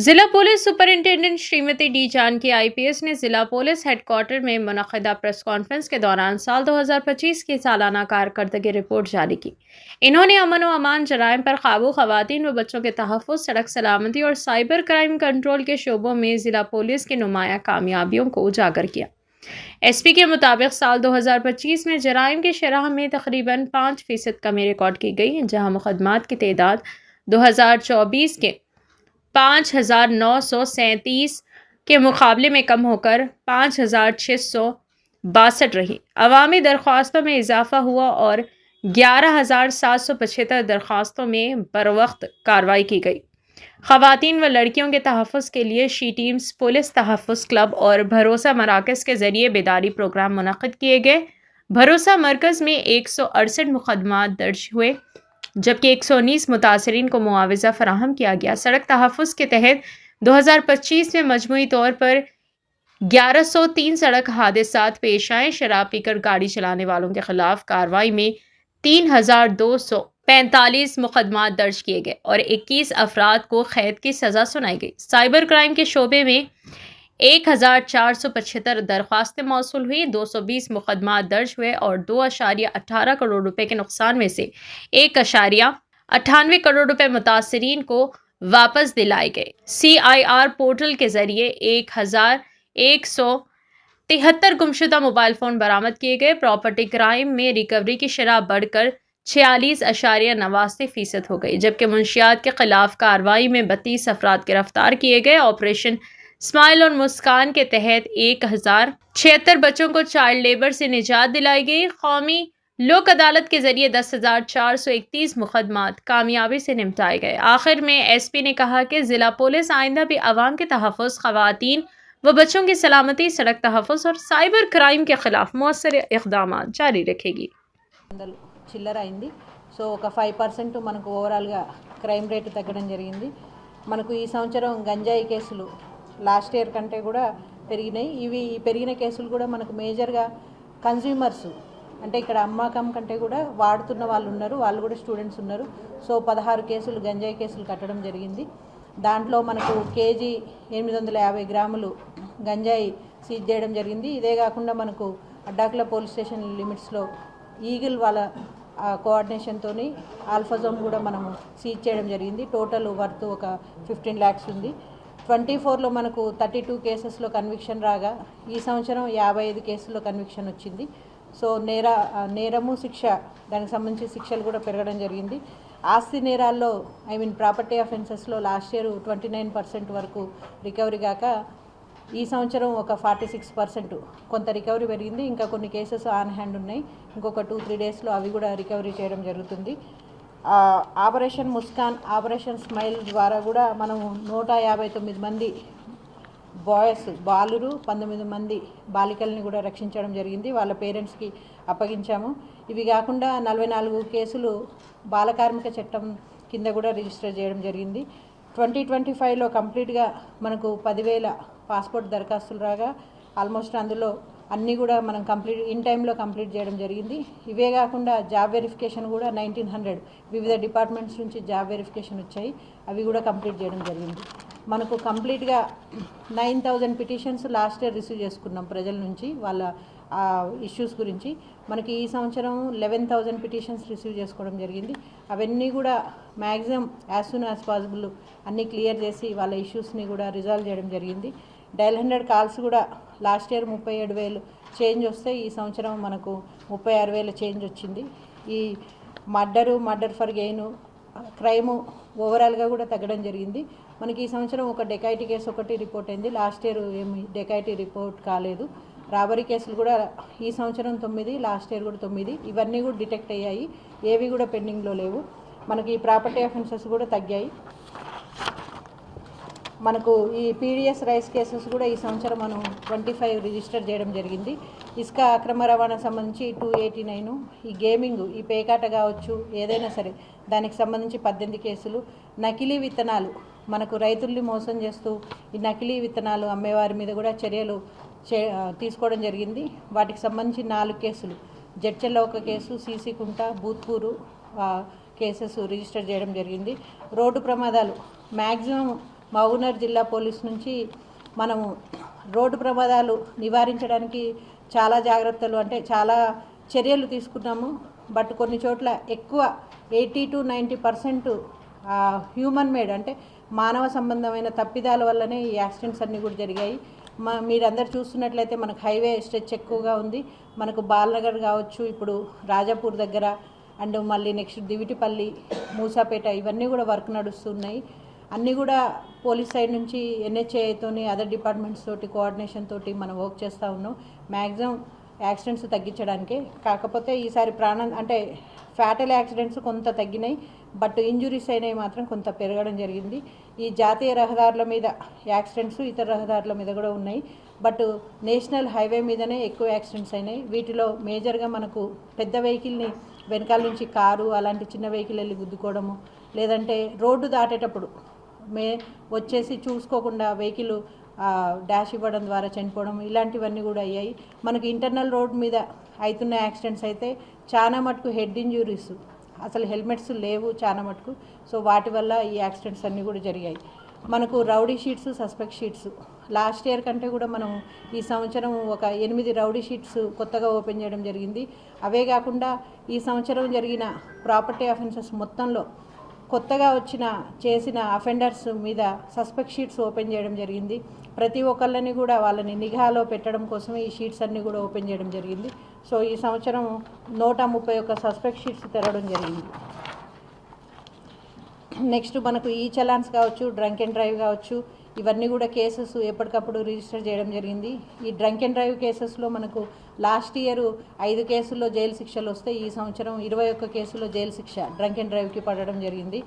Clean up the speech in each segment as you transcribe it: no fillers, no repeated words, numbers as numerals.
जिला police superintendent Shrimati D Janaki IPS ने जिला पुलिस हेडक्वार्टर में मुनक़्क़दा प्रेस कॉन्फ्रेंस के दौरान साल 2025 की सालाना कारकर्दगी रिपोर्ट जारी की। इन्होंने अमन व अमान, जराइम पर काबू, खवातीन व बच्चों के तहफ़्फ़ुज़, सड़क सलामती और साइबर क्राइम कंट्रोल के शोबों में जिला पुलिस की नुमाया कामयाबियों को उजागर किया। एसपी के मुताबिक साल 2025 में जराइम की शरह में तकरीबन 5% कमी रिकॉर्ड की गई, जहाँ मुकदमात की तादाद 2024 के 5,937 के मुकाबले में कम होकर 5,662 रही। अवामी दरख्वास्तों में इजाफा हुआ और 11,775 दरख्वास्तों में बरवक्त कार्रवाई की गई। खवातीन व लड़कियों के तहफ़्फ़ुज़ के लिए शी टीम्स, पुलिस तहफ़्फ़ुज़ क्लब और भरोसा मराकज़ के ज़रिए बेदारी प्रोग्राम मुनक़्क़िद किए गए। भरोसा मरकज़ में 168 मुकदमात दर्ज हुए, जबकि 119 मुतासरीन को मुआवजा फराहम किया गया। सड़क तहफ़्फ़ुज़ के तहत 2025 में मजमूई तौर पर 1103 सड़क हादसात पेश आए। शराब पीकर गाड़ी चलाने वालों के खिलाफ कार्रवाई में 3,245 मुकदमात दर्ज किए गए और 21 अफराद को कैद की सज़ा सुनाई गई। साइबर क्राइम के शोबे में 1,475 दरख्वास्तें मौसूल हुई, 220 मुकदमात दर्ज हुए और 2.18 करोड़ रुपए के नुकसान में से 1.98 करोड़ रुपए मुतासरीन को वापस दिलाए गए। CIR पोर्टल के जरिए 1,173 गुमशुदा मोबाइल फ़ोन बरामद किए गए। प्रॉपर्टी क्राइम में रिकवरी की शरह बढ़कर 46.89% हो गई, जबकि मुंशियात के खिलाफ कार्रवाई में 32 अफराद गिरफ्तार किए गए। ऑपरेशन स्माइल और मुस्कान के तहत 1,076 बच्चों को चाइल्ड लेबर से निजात दिलाई गई। कौमी लोक अदालत के जरिए 10,431 मुकदमात कामयाबी से निपटाए गए। आखिर में एसपी ने कहा कि जिला पुलिस आइंदा भी अवाम के तहफ़्फ़ुज़, खवातीन व बच्चों की सलामती, सड़क तहफ़्फ़ुज़ और साइबर क्राइम के खिलाफ मौसर इक़दामात जारी रखेगी। చిల్లర అయింది. సో ఒక 5% మనకు ఓవరాల్గా క్రైమ్ రేటు తగ్గడం జరిగింది. మనకు ఈ సంవత్సరం గంజాయి కేసులు లాస్ట్ ఇయర్ కంటే కూడా పెరిగినాయి. ఇవి పెరిగిన కేసులు కూడా మనకు మేజర్గా కన్జ్యూమర్స్, అంటే ఇక్కడ అమ్మకం కంటే కూడా వాడుతున్న వాళ్ళు ఉన్నారు, వాళ్ళు కూడా స్టూడెంట్స్ ఉన్నారు. సో 16 కేసులు గంజాయి కేసులు కట్టడం జరిగింది. దాంట్లో మనకు కేజీ 850 గ్రాములు గంజాయి సీజ్ చేయడం జరిగింది. ఇదే కాకుండా మనకు అడ్డాకుల పోలీస్ స్టేషన్ లిమిట్స్లో ఈగిల్ వాళ్ళ కోఆర్డినేషన్తో ఆల్ఫాజోమ్ కూడా మనము సీజ్ చేయడం జరిగింది. టోటల్ వర్త్ ఒక 15 lakhs ఉంది. 24లో మనకు 32 కేసెస్లో కన్విక్షన్ రాగా ఈ సంవత్సరం 55 కేసుల్లో కన్విక్షన్ వచ్చింది. సో నేరము శిక్ష, దానికి సంబంధించి శిక్షలు కూడా పెరగడం జరిగింది. ఆస్తి నేరాల్లో ప్రాపర్టీ అఫెన్సెస్లో లాస్ట్ ఇయర్ 29% వరకు రికవరీ కాక ఈ సంవత్సరం ఒక 46% కొంత రికవరీ పెరిగింది. ఇంకా కొన్ని కేసెస్ ఆన్ హ్యాండ్ ఉన్నాయి. ఇంకొక 2-3 డేస్లో అవి కూడా రికవరీ చేయడం జరుగుతుంది. ఆపరేషన్ ముస్కాన్, ఆపరేషన్ స్మైల్ ద్వారా కూడా మనము 159 మంది బాలురు, 19 మంది బాలికల్ని కూడా రక్షించడం జరిగింది. వాళ్ళ పేరెంట్స్కి అప్పగించాము. ఇవి కాకుండా 44 కేసులు బాల కార్మిక చట్టం కింద కూడా రిజిస్టర్ చేయడం జరిగింది. 2025లో కంప్లీట్గా మనకు 10,000 పాస్పోర్ట్ దరఖాస్తులు రాగా ఆల్మోస్ట్ అందులో అన్నీ కూడా మనం ఇన్ టైంలో కంప్లీట్ చేయడం జరిగింది. ఇవే కాకుండా జాబ్ వెరిఫికేషన్ కూడా 1,900 వివిధ డిపార్ట్మెంట్స్ నుంచి జాబ్ వెరిఫికేషన్ వచ్చాయి, అవి కూడా కంప్లీట్ చేయడం జరిగింది. మనకు కంప్లీట్గా 9,000 పిటిషన్స్ లాస్ట్ ఇయర్ రిసీవ్ చేసుకున్నాం ప్రజల నుంచి, వాళ్ళ ఇష్యూస్ గురించి. మనకి ఈ సంవత్సరం 11,000 పిటిషన్స్ రిసీవ్ చేసుకోవడం జరిగింది. అవన్నీ కూడా maximum as soon as possible అన్నీ క్లియర్ చేసి వాళ్ళ ఇష్యూస్ని కూడా రిజాల్వ్ చేయడం జరిగింది. డయల్ 100 కాల్స్ కూడా లాస్ట్ ఇయర్ 37,000 చేంజ్ వస్తే ఈ సంవత్సరం మనకు 36,000 చేంజ్ వచ్చింది. ఈ మర్డర్ ఫర్ గెయిన్ క్రైము ఓవరాల్గా కూడా తగ్గడం జరిగింది. మనకి ఈ సంవత్సరం ఒక డెకాయిటీ కేసు ఒకటి రిపోర్ట్ అయింది. లాస్ట్ ఇయర్ ఏమి డెకాయిటీ రిపోర్ట్ కాలేదు. రాబరీ కేసులు కూడా ఈ సంవత్సరం 9, లాస్ట్ ఇయర్ కూడా 9. ఇవన్నీ కూడా డిటెక్ట్ అయ్యాయి, ఏవి కూడా పెండింగ్లో లేవు. మనకి ప్రాపర్టీ అఫెన్సెస్ కూడా తగ్గాయి. మనకు ఈ PDS రైస్ కేసెస్ కూడా ఈ సంవత్సరం మనం 25 రిజిస్టర్ చేయడం జరిగింది. ఇసుక అక్రమ రవాణా సంబంధించి 289, ఈ గేమింగ్, ఈ పేకాట కావచ్చు, ఏదైనా సరే దానికి సంబంధించి 18 కేసులు. నకిలీ విత్తనాలు, మనకు రైతుల్ని మోసం చేస్తూ ఈ నకిలీ విత్తనాలు అమ్మేవారి మీద కూడా చర్యలు తీసుకోవడం జరిగింది. వాటికి సంబంధించి 4 కేసులు, జడ్చెల్లో ఒక case, CC Kunta, Bhoothpur cases register చేయడం జరిగింది. రోడ్డు ప్రమాదాలు మ్యాక్సిమం మహబూబ్నగర్ జిల్లా పోలీస్ నుంచి మనము రోడ్డు ప్రమాదాలు నివారించడానికి చాలా జాగ్రత్తలు అంటే చాలా చర్యలు తీసుకున్నాము. బట్ కొన్ని చోట్ల ఎక్కువ 80 to 90% హ్యూమన్ మేడ్ అంటే మానవ సంబంధమైన తప్పిదాల వల్లనే ఈ యాక్సిడెంట్స్ అన్నీ కూడా జరిగాయి. మీరందరూ చూస్తున్నట్లయితే మనకు హైవే స్ట్రెచ్ ఎక్కువగా ఉంది. మనకు బాలనగర్ కావచ్చు, ఇప్పుడు రాజాపూర్ దగ్గర, అండ్ మళ్ళీ నెక్స్ట్ దివిటిపల్లి, మూసాపేట, ఇవన్నీ కూడా వర్క్ నడుస్తున్నాయి. అన్నీ కూడా పోలీస్ సైడ్ నుంచి NHAతోని అదర్ డిపార్ట్మెంట్స్ తోటి కోఆర్డినేషన్ తోటి మనం వర్క్ చేస్తూ ఉన్నాం మ్యాక్సిమం యాక్సిడెంట్స్ తగ్గించడానికే. కాకపోతే ఈసారి అంటే ఫ్యాటల్ యాక్సిడెంట్స్ కొంత తగ్గినాయి, బట్ ఇంజురీస్ అయినవి మాత్రం కొంత పెరగడం జరిగింది. ఈ జాతీయ రహదారుల మీద యాక్సిడెంట్స్ ఇతర రహదారుల మీద కూడా ఉన్నాయి, బట్ నేషనల్ హైవే మీదనే ఎక్కువ యాక్సిడెంట్స్ అయినాయి. వీటిలో మేజర్గా మనకు పెద్ద వెహికల్ని వెనకాల నుంచి కారు అలాంటి చిన్న వెహికల్ వెళ్ళి గుద్దుకోవడము, లేదంటే రోడ్డు దాటేటప్పుడు వచ్చేసి చూసుకోకుండా వెహికల్ డాష్ ఇవ్వడం ద్వారా చనిపోవడం, ఇలాంటివన్నీ కూడా అయ్యాయి. మనకి ఇంటర్నల్ రోడ్ మీద అవుతున్న యాక్సిడెంట్స్ అయితే చాలా మటుకు హెడ్ ఇంజురీస్, అసలు హెల్మెట్స్ లేవు చాలా మటుకు. సో వాటి వల్ల ఈ యాక్సిడెంట్స్ అన్నీ కూడా జరిగాయి. మనకు rowdy sheets, suspect sheets last year కంటే కూడా మనం ఈ సంవత్సరం ఒక 8 రౌడీ షీట్స్ కొత్తగా ఓపెన్ చేయడం జరిగింది. అవే కాకుండా ఈ సంవత్సరం జరిగిన ప్రాపర్టీ అఫెన్సెస్ మొత్తంలో కొత్తగా చేసిన అఫెండర్స్ మీద సస్పెక్ట్ షీట్స్ ఓపెన్ చేయడం జరిగింది. ప్రతి ఒక్కళ్ళని కూడా వాళ్ళని నిఘాలో పెట్టడం కోసమే ఈ షీట్స్ అన్నీ కూడా ఓపెన్ చేయడం జరిగింది. సో ఈ సంవత్సరం 131 సస్పెక్ట్ షీట్స్ తెరవడం జరిగింది. నెక్స్ట్ మనకు ఈ చలాన్స్ కావచ్చు, డ్రంక్ అండ్ డ్రైవ్ కావచ్చు, ఇవన్నీ కూడా కేసెస్ ఎప్పటికప్పుడు రిజిస్టర్ చేయడం జరిగింది. ఈ డ్రంక్ అండ్ డ్రైవ్ కేసెస్లో మనకు లాస్ట్ ఇయర్ 5 కేసుల్లో జైలు శిక్షలు వస్తే ఈ సంవత్సరం 21 కేసుల్లో జైలు శిక్ష డ్రంక్ అండ్ డ్రైవ్కి పడడం జరిగింది.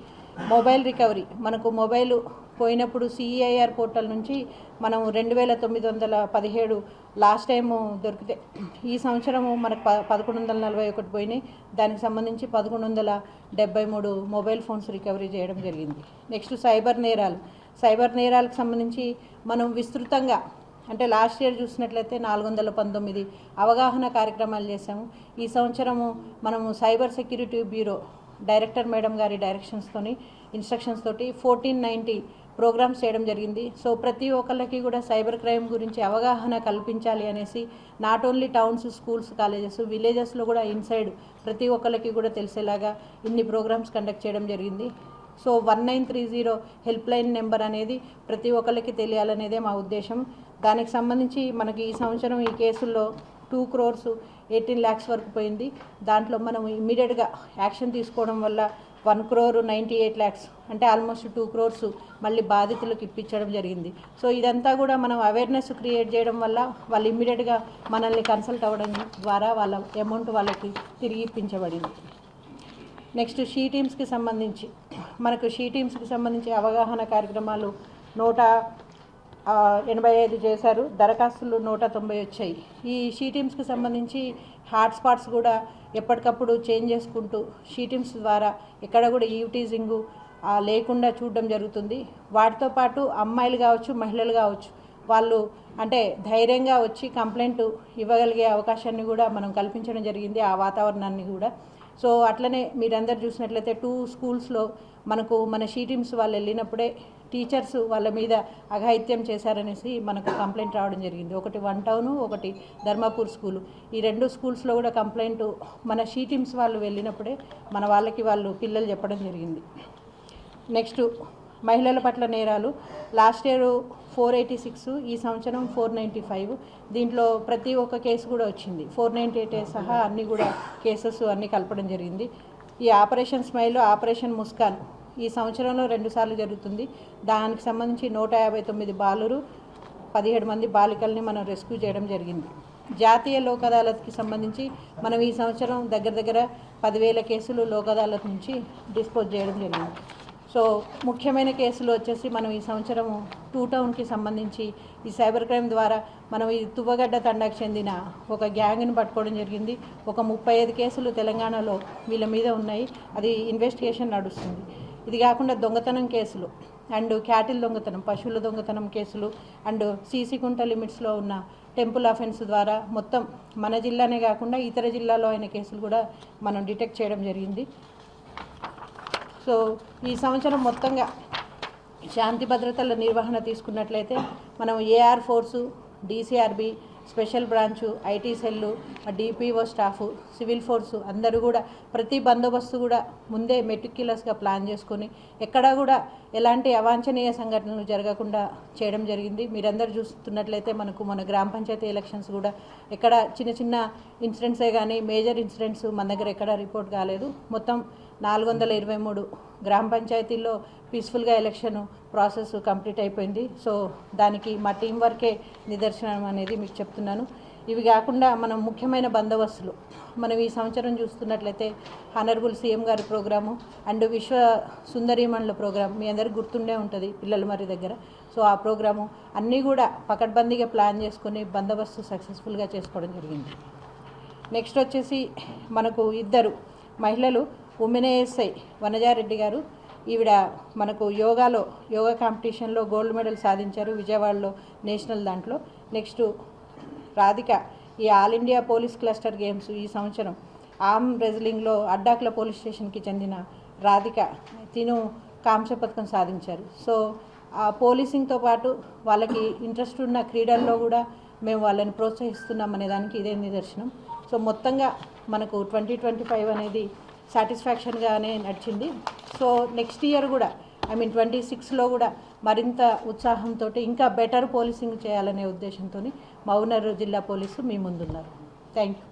మొబైల్ రికవరీ, మనకు మొబైల్ పోయినప్పుడు CEIR పోర్టల్ నుంచి మనం 2917 లాస్ట్ టైం దొరికితే ఈ సంవత్సరము మనకు 1141 పోయినాయి. దానికి సంబంధించి 1173 మొబైల్ ఫోన్స్ రికవరీ చేయడం జరిగింది. నెక్స్ట్ సైబర్ నేరాలకు సంబంధించి మనం విస్తృతంగా అంటే లాస్ట్ ఇయర్ చూసినట్లయితే 419 అవగాహన కార్యక్రమాలు చేశాము. ఈ సంవత్సరము మనము cyber security bureau director madam గారి ఇన్స్ట్రక్షన్స్ తోటి 1490 ప్రోగ్రామ్స్ చేయడం జరిగింది. సో ప్రతి ఒక్కళ్ళకి కూడా సైబర్ క్రైమ్ గురించి అవగాహన కల్పించాలి అనేసి not only towns, schools, colleges, విలేజెస్లో కూడా ఇన్సైడ్ ప్రతి ఒక్కళ్ళకి కూడా తెలిసేలాగా ఇన్ని ప్రోగ్రామ్స్ కండక్ట్ చేయడం జరిగింది. సో 1930 హెల్ప్ లైన్ నెంబర్ అనేది ప్రతి ఒక్కరికి తెలియాలనేదే మా ఉద్దేశం. దానికి సంబంధించి మనకి ఈ సంవత్సరం ఈ కేసుల్లో 2 crores 18 lakhs వరకు పోయింది. దాంట్లో మనం ఇమ్మీడియట్గా యాక్షన్ తీసుకోవడం వల్ల 1 crore 98 lakhs అంటే ఆల్మోస్ట్ 2 crores మళ్ళీ బాధితులకు ఇప్పించడం జరిగింది. సో ఇదంతా కూడా మనం అవేర్నెస్ క్రియేట్ చేయడం వల్ల వాళ్ళు ఇమ్మీడియట్గా మనల్ని కన్సల్ట్ అవ్వడం ద్వారా వాళ్ళ అమౌంట్ వాళ్ళకి తిరిగి ఇప్పించబడింది. నెక్స్ట్ షీ టీమ్స్కి సంబంధించి అవగాహన కార్యక్రమాలు 185 చేశారు. దరఖాస్తులు 190 వచ్చాయి. ఈ షీ టీమ్స్కి సంబంధించి హాట్స్పాట్స్ కూడా ఎప్పటికప్పుడు చేంజ్ చేసుకుంటూ షీ టీమ్స్ ద్వారా ఎక్కడ కూడా ఈవ్టీజింగ్ లేకుండా చూడడం జరుగుతుంది. వాటితో పాటు అమ్మాయిలు కావచ్చు, మహిళలు కావచ్చు, వాళ్ళు అంటే ధైర్యంగా వచ్చి కంప్లైంట్ ఇవ్వగలిగే అవకాశాన్ని కూడా మనం కల్పించడం జరిగింది, ఆ వాతావరణాన్ని కూడా. సో అట్లనే మీరందరూ చూసినట్లయితే 2 schools మనకు మన షీ టీమ్స్ వాళ్ళు వెళ్ళినప్పుడే టీచర్స్ వాళ్ళ మీద అఘాయిత్యం చేశారనేసి మనకు కంప్లైంట్ రావడం జరిగింది. ఒకటి 1 town, ఒకటి ధర్మాపూర్ స్కూలు. ఈ 2 schools కూడా కంప్లైంట్ మన షీ టీమ్స్ వాళ్ళు వెళ్ళినప్పుడే మన వాళ్ళు పిల్లలు చెప్పడం జరిగింది. నెక్స్ట్ మహిళల పట్ల నేరాలు లాస్ట్ ఇయర్ 486, ఈ సంవత్సరం 495. దీంట్లో ప్రతి ఒక్క కేసు కూడా వచ్చింది. 498 సహా అన్నీ కూడా కేసెస్ అన్నీ కలపడం జరిగింది. ఈ ఆపరేషన్ స్మైల్, ఆపరేషన్ ముస్కాన్ ఈ సంవత్సరంలో 2 సార్లు జరుగుతుంది. దానికి సంబంధించి 159 బాలురు, 17 మంది బాలికల్ని మనం రెస్క్యూ చేయడం జరిగింది. జాతీయ లోక్ అదాలత్కి సంబంధించి మనం ఈ సంవత్సరం దగ్గర 10,000 కేసులు లోక్ అదాలత్ నుంచి డిస్పోజ్ చేయడం జరిగింది. సో ముఖ్యమైన కేసులు వచ్చేసి మనం ఈ సంవత్సరం 2 Townకి సంబంధించి ఈ సైబర్ క్రైమ్ ద్వారా మనం ఈ తువ్వగడ్డ తండాకు చెందిన ఒక గ్యాంగ్ని పట్టుకోవడం జరిగింది. ఒక 35 కేసులు తెలంగాణలో వీళ్ళ మీద ఉన్నాయి, అది ఇన్వెస్టిగేషన్ నడుస్తుంది. ఇది కాకుండా దొంగతనం కేసులు అండ్ క్యాటిల్ దొంగతనం, పశువుల దొంగతనం కేసులు అండ్ సీసీ కుంట లిమిట్స్లో ఉన్న టెంపుల్ అఫెన్స్ ద్వారా మొత్తం మన జిల్లానే కాకుండా ఇతర జిల్లాలో అయిన కేసులు కూడా మనం డిటెక్ట్ చేయడం జరిగింది. సో ఈ సంవత్సరం మొత్తంగా శాంతి భద్రతల నిర్వహణ తీసుకున్నట్లయితే మనం AR force, DCRB, special branch, IT cell, DPO staff, civil force అందరూ కూడా ప్రతి బందోబస్తు కూడా ముందే మెటిక్యులస్గా ప్లాన్ చేసుకొని ఎక్కడా కూడా ఎలాంటి అవాంఛనీయ సంఘటనలు జరగకుండా చేయడం జరిగింది. మీరందరూ చూస్తున్నట్లయితే మన గ్రామ పంచాయతీ ఎలక్షన్స్ కూడా ఎక్కడ చిన్న చిన్న ఇన్సిడెంట్సే కానీ మేజర్ ఇన్సిడెంట్స్ మన దగ్గర ఎక్కడ రిపోర్ట్ కాలేదు. మొత్తం 423 గ్రామ పంచాయతీల్లో పీస్ఫుల్గా ఎలక్షన్ ప్రాసెస్ కంప్లీట్ అయిపోయింది. సో దానికి మా టీం వర్కే నిదర్శనం అనేది మీకు చెప్తున్నాను. ఇవి కాకుండా మనం ముఖ్యమైన బందోబస్తులు మనం ఈ సంవత్సరం చూస్తున్నట్లయితే హానరబుల్ సీఎం గారి ప్రోగ్రాము అండ్ విశ్వ సుందరీమణుల ప్రోగ్రాం మీ అందరికీ గుర్తుండే ఉంటుంది పిల్లల మరి దగ్గర. సో ఆ ప్రోగ్రాము అన్నీ కూడా పకడ్బందీగా ప్లాన్ చేసుకొని బందోబస్తు సక్సెస్ఫుల్గా చేసుకోవడం జరిగింది. నెక్స్ట్ వచ్చేసి మనకు 2 మహిళలు ఉమెన్ ఏఎస్ఐ వనజారెడ్డి గారు, ఈవిడ మనకు యోగా కాంపిటీషన్లో గోల్డ్ మెడల్ సాధించారు విజయవాడలో నేషనల్ దాంట్లో. నెక్స్ట్ రాధిక ఈ all India police cluster games ఈ సంవత్సరం ఆర్మ్ రెజ్లింగ్లో అడ్డాకుల పోలీస్ స్టేషన్కి చెందిన రాధిక తిను కాంస్య పథకం సాధించారు. సో ఆ పోలీసింగ్తో పాటు వాళ్ళకి ఇంట్రెస్ట్ ఉన్న క్రీడల్లో కూడా మేము వాళ్ళని ప్రోత్సహిస్తున్నాం అనే దానికి ఇదే నిదర్శనం. సో మొత్తంగా మనకు 2025 అనేది సాటిస్ఫాక్షన్గానే నడిచింది. సో నెక్స్ట్ ఇయర్ కూడా 26లో కూడా మరింత ఉత్సాహంతో ఇంకా బెటర్ పోలీసింగ్ చేయాలనే ఉద్దేశంతో మహబూబ్నగర్ జిల్లా పోలీసు మీ ముందున్నారు. Thank you.